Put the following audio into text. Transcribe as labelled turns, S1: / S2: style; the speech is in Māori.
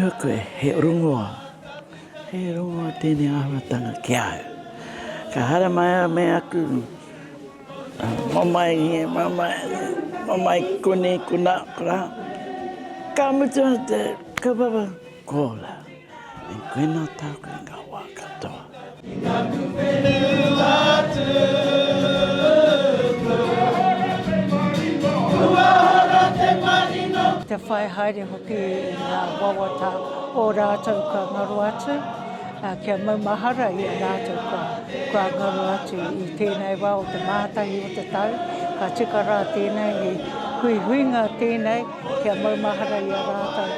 S1: hoku e he rongoa. He rongoa tēnei āhuatanga ki au. Ka hara mai a me aku, mamai e, mamai kone, kuna, kura. Ka mutu te kawawa kola. E koe nā tāku i ngā wā katoa.
S2: Te whai haere hoki i ngā wawata o rātou ka ngaru atu. Kia maumahara i rātou ka ngaru atu i tēnei wā o te ngaatahi o te tau. Ka tika rā tēnei i huihuinga tēnei, kia maumahara i rātou.